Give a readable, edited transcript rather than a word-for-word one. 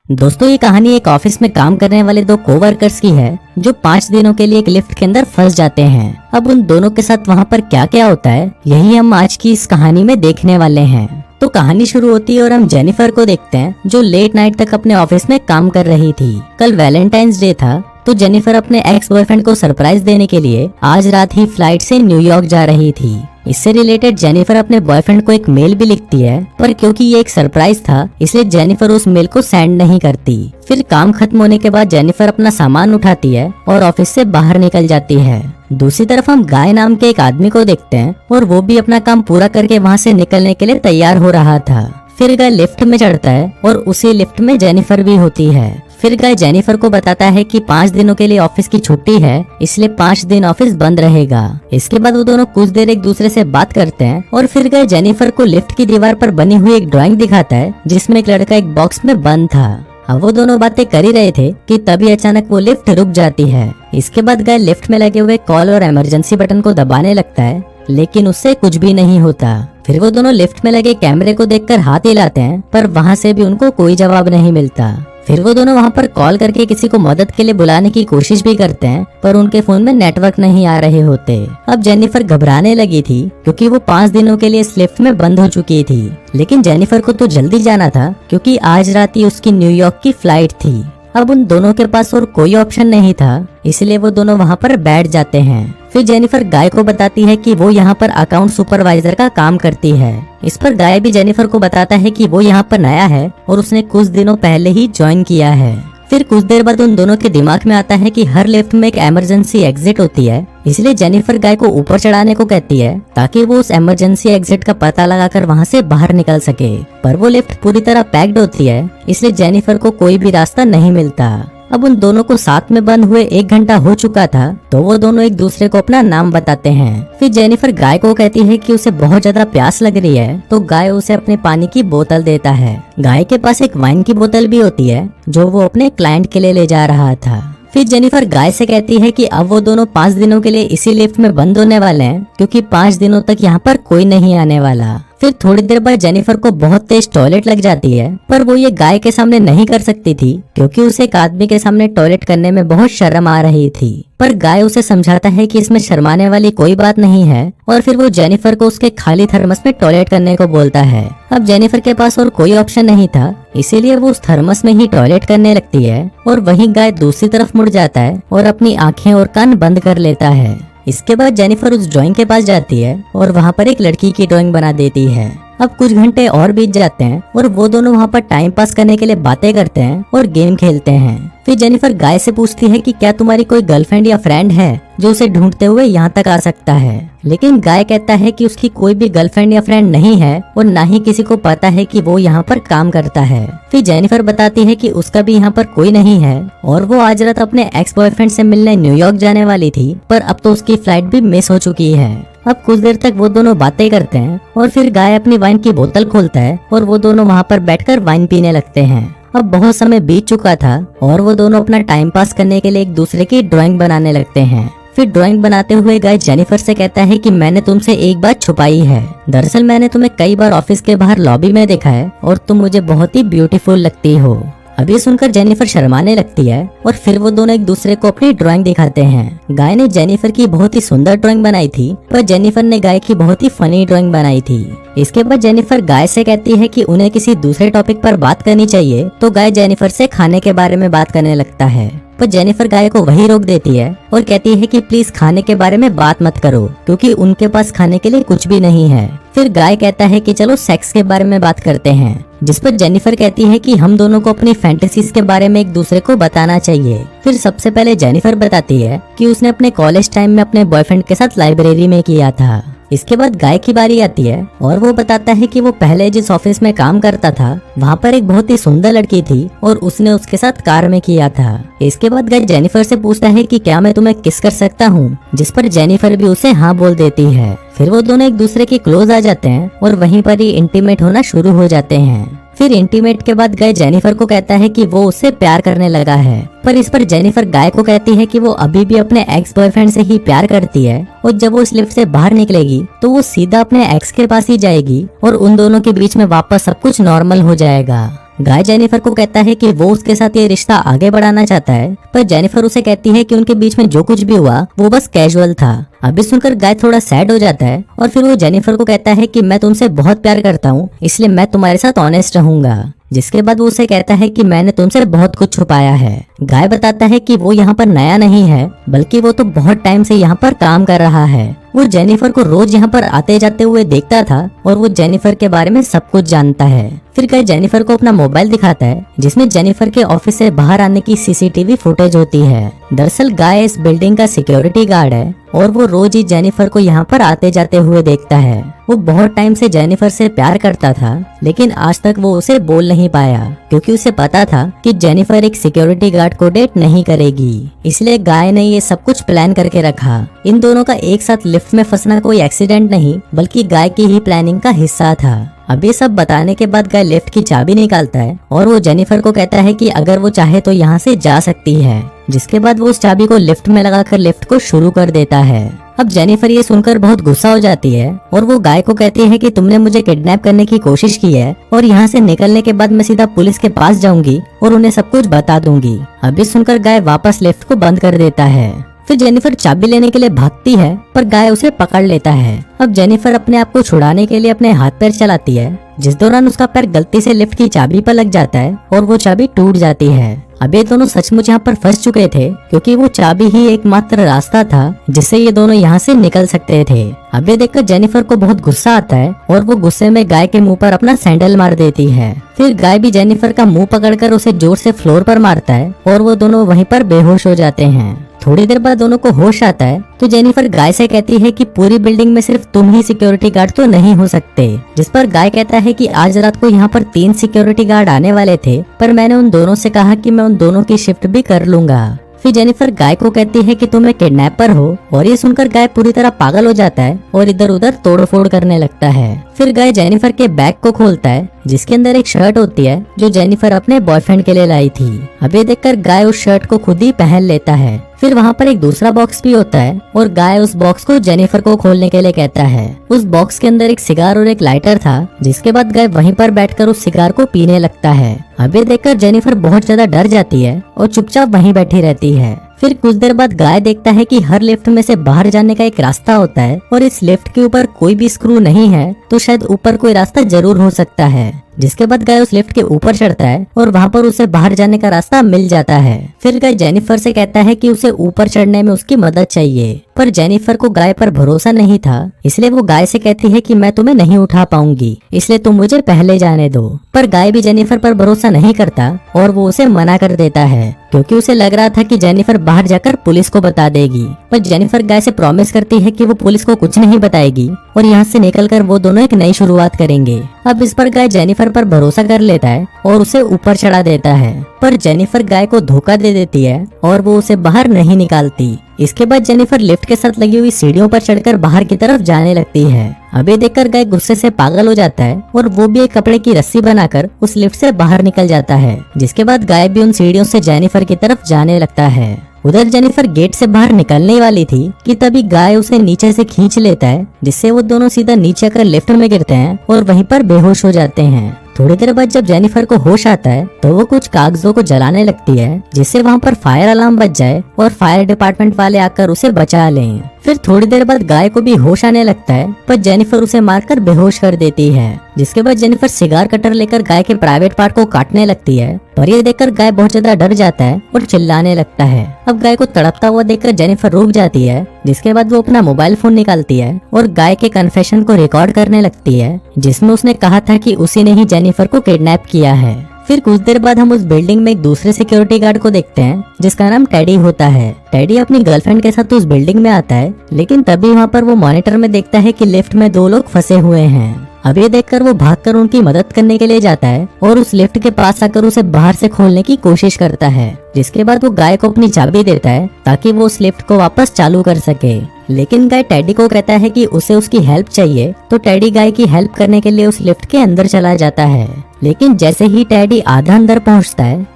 दोस्तों ये कहानी एक ऑफिस में काम करने वाले दो कोवर्कर्स की है जो 5 दिनों के लिए एक लिफ्ट के अंदर फंस जाते हैं। अब उन दोनों के साथ वहाँ पर क्या क्या होता है यही हम आज की इस कहानी में देखने वाले हैं। तो कहानी शुरू होती है और हम जेनिफर को देखते हैं जो लेट नाइट तक अपने ऑफिस में काम कर रही थी। कल वैलेंटाइंस डे था तो जेनिफर अपने एक्स बॉयफ्रेंड को सरप्राइज देने के लिए आज रात ही फ्लाइट से न्यूयॉर्क जा रही थी। इससे रिलेटेड जेनिफर अपने बॉयफ्रेंड को एक मेल भी लिखती है, पर क्योंकि ये एक सरप्राइज था इसलिए जेनिफर उस मेल को सेंड नहीं करती। फिर काम खत्म होने के बाद जेनिफर अपना सामान उठाती है और ऑफिस से बाहर निकल जाती है। दूसरी तरफ हम गाय नाम के एक आदमी को देखते हैं और वो भी अपना काम पूरा करके वहाँ से निकलने के लिए तैयार हो रहा था। फिर गाय लिफ्ट में चढ़ता है और उसी लिफ्ट में जेनिफर भी होती है। फिर गाय जेनिफर को बताता है कि 5 दिनों के लिए ऑफिस की छुट्टी है, इसलिए 5 दिन ऑफिस बंद रहेगा। इसके बाद वो दोनों कुछ देर एक दूसरे से बात करते हैं और फिर गाय जेनिफर को लिफ्ट की दीवार पर बनी हुई एक ड्राइंग दिखाता है जिसमें एक लड़का एक बॉक्स में बंद था। अब वो दोनों बातें कर ही रहे थे कि तभी अचानक वो लिफ्ट रुक जाती है। इसके बाद गाय लिफ्ट में लगे हुए कॉल और इमरजेंसी बटन को दबाने लगता है, लेकिन उससे कुछ भी नहीं होता। फिर वो दोनों लिफ्ट में लगे कैमरे को देखकर हाथ हिलाते हैं, पर वहाँ से भी उनको कोई जवाब नहीं मिलता। फिर वो दोनों वहाँ पर कॉल करके किसी को मदद के लिए बुलाने की कोशिश भी करते हैं, पर उनके फोन में नेटवर्क नहीं आ रहे होते। अब जेनिफर घबराने लगी थी क्योंकि वो 5 दिनों के लिए इस लिफ्ट में बंद हो चुकी थी, लेकिन जेनिफर को तो जल्दी जाना था क्योंकि आज रात ही उसकी न्यूयॉर्क की फ्लाइट थी। अब उन दोनों के पास और कोई ऑप्शन नहीं था, इसलिए वो दोनों वहाँ पर बैठ जाते हैं। फिर जेनिफर गाय को बताती है कि वो यहाँ पर अकाउंट सुपरवाइजर का काम करती है। इस पर गाय भी जेनिफर को बताता है कि वो यहाँ पर नया है और उसने कुछ दिनों पहले ही ज्वाइन किया है। फिर कुछ देर बाद उन दोनों के दिमाग में आता है कि हर लिफ्ट में एक इमरजेंसी एग्जिट होती है, इसलिए जेनिफर गाय को ऊपर चढ़ाने को कहती है ताकि वो उस इमरजेंसी एग्जिट का पता लगाकर वहाँ से बाहर निकल सके। पर वो लिफ्ट पूरी तरह पैक्ड होती है, इसलिए जेनिफर को कोई भी रास्ता नहीं मिलता। अब उन दोनों को साथ में बंद हुए 1 घंटा हो चुका था, तो वो दोनों एक दूसरे को अपना नाम बताते हैं। फिर जेनिफर गाय को कहती है कि उसे बहुत ज्यादा प्यास लग रही है, तो गाय उसे अपने पानी की बोतल देता है। गाय के पास एक वाइन की बोतल भी होती है जो वो अपने क्लाइंट के लिए ले जा रहा था। फिर जेनिफर गाय से कहती है कि अब वो दोनों 5 दिनों के लिए इसी लिफ्ट में बंद होने वाले हैं क्योंकि 5 दिनों तक यहाँ पर कोई नहीं आने वाला। फिर थोड़ी देर बाद जेनिफर को बहुत तेज टॉयलेट लग जाती है, पर वो ये गाय के सामने नहीं कर सकती थी क्योंकि उसे एक आदमी के सामने टॉयलेट करने में बहुत शर्म आ रही थी। पर गाय उसे समझाता है कि इसमें शर्माने वाली कोई बात नहीं है और फिर वो जेनिफर को उसके खाली थर्मस में टॉयलेट करने को बोलता है। अब जेनिफर के पास और कोई ऑप्शन नहीं था, इसीलिए वो उस थर्मस में ही टॉयलेट करने लगती है और वहीं गाय दूसरी तरफ मुड़ जाता है और अपनी आंखें और कान बंद कर लेता है। इसके बाद जेनिफर उस ड्राइंग के पास जाती है और वहाँ पर एक लड़की की ड्राइंग बना देती है। अब कुछ घंटे और बीत जाते हैं और वो दोनों वहाँ पर टाइम पास करने के लिए बातें करते हैं और गेम खेलते हैं। फिर जेनिफर गाय से पूछती है कि क्या तुम्हारी कोई गर्लफ्रेंड या फ्रेंड है जो उसे ढूंढते हुए यहाँ तक आ सकता है, लेकिन गाय कहता है कि उसकी कोई भी गर्लफ्रेंड या फ्रेंड नहीं है और ना ही किसी को पता है कि वो यहाँ पर काम करता है। फिर जेनिफर बताती है कि उसका भी यहाँ पर कोई नहीं है और वो आज रात अपने एक्स बॉयफ्रेंड से मिलने न्यूयॉर्क जाने वाली थी, पर अब तो उसकी फ्लाइट भी मिस हो चुकी है। अब कुछ देर तक वो दोनों बातें करते हैं और फिर गाय अपनी वाइन की बोतल खोलता है और वो दोनों वहाँ पर बैठकर वाइन पीने लगते हैं। अब बहुत समय बीत चुका था और वो दोनों अपना टाइम पास करने के लिए एक दूसरे की ड्राइंग बनाने लगते हैं। फिर ड्राइंग बनाते हुए गाय जेनिफर से कहता है कि मैंने तुमसे एक बात छुपाई है। दरअसल मैंने तुम्हें कई बार ऑफिस के बाहर लॉबी में देखा है और तुम मुझे बहुत ही ब्यूटीफुल लगती हो। अभी सुनकर जेनिफर शर्माने लगती है और फिर वो दोनों एक दूसरे को अपनी ड्राइंग दिखाते हैं। गाय ने जेनिफर की बहुत ही सुंदर ड्राइंग बनाई थी, पर जेनिफर ने गाय की बहुत ही फनी ड्राइंग बनाई थी। इसके बाद जेनिफर गाय से कहती है कि उन्हें किसी दूसरे टॉपिक पर बात करनी चाहिए, तो गाय जेनिफर से खाने के बारे में बात करने लगता है, पर जेनिफर गाय को वही रोक देती है और कहती है कि प्लीज खाने के बारे में बात मत करो क्योंकि उनके पास खाने के लिए कुछ भी नहीं है। फिर गाय कहता है कि चलो सेक्स के बारे में बात करते हैं, जिस पर जेनिफर कहती है कि हम दोनों को अपनी फैंटेसीज के बारे में एक दूसरे को बताना चाहिए। फिर सबसे पहले जेनिफर बताती है कि उसने अपने कॉलेज टाइम में अपने बॉयफ्रेंड के साथ लाइब्रेरी में किया था। इसके बाद गाय की बारी आती है और वो बताता है कि वो पहले जिस ऑफिस में काम करता था वहाँ पर एक बहुत ही सुंदर लड़की थी और उसने उसके साथ कार में किया था। इसके बाद गाय जेनिफर से पूछता है कि क्या मैं तुम्हें किस कर सकता हूँ, जिस पर जेनिफर भी उसे हाँ बोल देती है। फिर वो दोनों एक दूसरे के क्लोज आ जाते हैं और वहीं पर ही इंटीमेट होना शुरू हो जाते हैं। फिर इंटीमेट के बाद गाय जेनिफर को कहता है कि वो उससे प्यार करने लगा है, पर इस पर जेनिफर गाय को कहती है कि वो अभी भी अपने एक्स बॉयफ्रेंड से ही प्यार करती है और जब वो इस लिफ्ट से बाहर निकलेगी तो वो सीधा अपने एक्स के पास ही जाएगी और उन दोनों के बीच में वापस सब कुछ नॉर्मल हो जाएगा। गाय जेनिफर को कहता है कि वो उसके साथ ये रिश्ता आगे बढ़ाना चाहता है, पर जेनिफर उसे कहती है कि उनके बीच में जो कुछ भी हुआ वो बस कैजुअल था। अभी सुनकर गाय थोड़ा सैड हो जाता है और फिर वो जेनिफर को कहता है कि मैं तुमसे बहुत प्यार करता हूँ, इसलिए मैं तुम्हारे साथ ऑनेस्ट रहूंगा। जिसके बाद वो उसे कहता है कि मैंने तुमसे बहुत कुछ छुपाया है। गाय बताता है कि वो यहाँ पर नया नहीं है, बल्कि वो तो बहुत टाइम से यहाँ पर काम कर रहा है। वो जेनिफर को रोज यहाँ पर आते जाते हुए देखता था और वो जेनिफर के बारे में सब कुछ जानता है। फिर गाय जेनिफर को अपना मोबाइल दिखाता है जिसमें जेनिफर के ऑफिस से बाहर आने की सीसीटीवी फुटेज होती है। दरअसल गाय इस बिल्डिंग का सिक्योरिटी गार्ड है और वो रोज ही जेनिफर को यहाँ पर आते जाते हुए देखता है। वो बहुत टाइम से जेनिफर से प्यार करता था, लेकिन आज तक वो उसे बोल नहीं पाया क्योंकि उसे पता था कि जेनिफर एक सिक्योरिटी गार्ड को डेट नहीं करेगी। इसलिए गाय ने ये सब कुछ प्लान करके रखा। इन दोनों का एक साथ लिफ्ट में फंसना कोई एक्सीडेंट नहीं, बल्कि गाय की ही प्लानिंग का हिस्सा था। अब ये सब बताने के बाद गाय लिफ्ट की चाबी निकालता है और वो जेनिफर को कहता है कि अगर वो चाहे तो यहाँ से जा सकती है। जिसके बाद वो उस चाबी को लिफ्ट में लगाकर लिफ्ट को शुरू कर देता है। अब जेनिफर ये सुनकर बहुत गुस्सा हो जाती है और वो गाय को कहती है कि तुमने मुझे किडनैप करने की कोशिश की है और यहाँ से निकलने के बाद मैं सीधा पुलिस के पास जाऊंगी और उन्हें सब कुछ बता दूंगी। अभी सुनकर गाय वापस लिफ्ट को बंद कर देता है। फिर जेनिफर चाबी लेने के लिए भागती है, पर गाय उसे पकड़ लेता है। अब जेनिफर अपने आप को छुड़ाने के लिए अपने हाथ पैर चलाती है, जिस दौरान उसका पैर गलती से लिफ्ट की चाबी पर लग जाता है और वो चाबी टूट जाती है। अब ये दोनों सचमुच यहाँ पर फंस चुके थे क्योंकि वो चाबी ही एकमात्र रास्ता था जिससे ये दोनों यहाँ से निकल सकते थे। अब ये देखकर जेनिफर को बहुत गुस्सा आता है और वो गुस्से में गाय के मुंह पर अपना सैंडल मार देती है। फिर गाय भी जेनिफर का मुंह पकड़कर उसे जोर से फ्लोर पर मारता है और वो दोनों वहीं पर बेहोश हो जाते हैं। थोड़ी देर बाद दोनों को होश आता है तो जेनिफर गाय से कहती है कि पूरी बिल्डिंग में सिर्फ तुम ही सिक्योरिटी गार्ड तो नहीं हो सकते। जिस पर गाय कहता है कि आज रात को यहाँ पर 3 सिक्योरिटी गार्ड आने वाले थे, पर मैंने उन दोनों से कहा कि मैं उन दोनों की शिफ्ट भी कर लूंगा। फिर जेनिफर गाय को कहती है कि तुम एक किडनैपर हो और ये सुनकर गाय पूरी तरह पागल हो जाता है और इधर उधर तोड़फोड़ करने लगता है। फिर गाय जेनिफर के बैग को खोलता है जिसके अंदर एक शर्ट होती है जो जेनिफर अपने बॉयफ्रेंड के लिए लाई थी। अब ये देखकर गाय उस शर्ट को खुद ही पहन लेता है। फिर वहाँ पर एक दूसरा बॉक्स भी होता है और गाय उस बॉक्स को जेनिफर को खोलने के लिए कहता है। उस बॉक्स के अंदर एक सिगार और एक लाइटर था, जिसके बाद गाय वहीं पर बैठकर उस सिगार को पीने लगता है। अब ये देखकर जेनिफर बहुत ज्यादा डर जाती है और चुपचाप वहीं बैठी रहती है। फिर कुछ देर बाद गाय देखता है कि हर लिफ्ट में से बाहर जाने का एक रास्ता होता है और इस लिफ्ट के ऊपर कोई भी स्क्रू नहीं है, तो शायद ऊपर कोई रास्ता जरूर हो सकता है। जिसके बाद गाय उस लिफ्ट के ऊपर चढ़ता है और वहाँ पर उसे बाहर जाने का रास्ता मिल जाता है। फिर गाय जेनिफर से कहता है कि उसे ऊपर चढ़ने में उसकी मदद चाहिए, पर जेनिफर को गाय पर भरोसा नहीं था, इसलिए वो गाय से कहती है कि मैं तुम्हें नहीं उठा पाऊंगी, इसलिए तुम मुझे पहले जाने दो। पर गाय भी जेनिफर पर भरोसा नहीं करता और वो उसे मना कर देता है क्योंकि उसे लग रहा था कि जेनिफर बाहर जाकर पुलिस को बता देगी। पर जेनिफर गाय से प्रॉमिस करती है कि वो पुलिस को कुछ नहीं बताएगी और यहाँ से निकलकर वो दोनों एक नई शुरुआत करेंगे। अब इस पर गाय जेनिफर पर भरोसा कर लेता है और उसे ऊपर चढ़ा देता है, पर जेनिफर गाय को धोखा दे देती है और वो उसे बाहर नहीं निकालती। इसके बाद जेनिफर लिफ्ट के साथ लगी हुई सीढ़ियों पर चढ़कर बाहर की तरफ जाने लगती है। अब ये देखकर गाय गुस्से से पागल हो जाता है और वो भी एक कपड़े की रस्सी बनाकर उस लिफ्ट से बाहर निकल जाता है। जिसके बाद गाय भी उन सीढ़ियों से जेनिफर की तरफ जाने लगता है। उधर जेनिफर गेट से बाहर निकलने वाली थी कि तभी गाय उसे नीचे से खींच लेता है, जिससे वो दोनों सीधा नीचे आकर लिफ्ट में गिरते हैं और वहीं पर बेहोश हो जाते हैं। थोड़ी देर बाद जब जेनिफर को होश आता है तो वो कुछ कागजों को जलाने लगती है, जिससे वहाँ पर फायर अलार्म बज जाए और फायर डिपार्टमेंट वाले आकर उसे बचा लें। फिर थोड़ी देर बाद गाय को भी होश आने लगता है, पर जेनिफर उसे मारकर बेहोश कर देती है। जिसके बाद जेनिफर सिगार कटर लेकर गाय के प्राइवेट पार्ट को काटने लगती है, पर ये देखकर गाय बहुत ज्यादा डर जाता है और चिल्लाने लगता है। अब गाय को तड़पता हुआ देखकर जेनिफर रुक जाती है। जिसके बाद वो अपना मोबाइल फोन निकालती है और गाय के कन्फेशन को रिकॉर्ड करने लगती है, जिसमें उसने कहा था कि उसी ने ही जेनिफर को किडनैप किया है। फिर कुछ देर बाद हम उस बिल्डिंग में एक दूसरे सिक्योरिटी गार्ड को देखते हैं जिसका नाम टेडी होता है। टेडी अपनी गर्लफ्रेंड के साथ उस बिल्डिंग में आता है, लेकिन तभी वहाँ पर वो मॉनिटर में देखता है कि लिफ्ट में 2 लोग फंसे हुए हैं। अब ये देखकर वो भागकर उनकी मदद करने के लिए जाता है और उस लिफ्ट के पास आकर उसे बाहर से खोलने की कोशिश करता है। जिसके बाद वो गाय को अपनी चाबी देता है ताकि वो उस लिफ्ट को वापस चालू कर सके। लेकिन गाय टेडी को कहता है कि उसे उसकी हेल्प चाहिए, तो टेडी गाय की हेल्प करने के लिए उस लिफ्ट के अंदर चला जाता है। लेकिन जैसे ही टेडी आधा अंदर पहुंचता है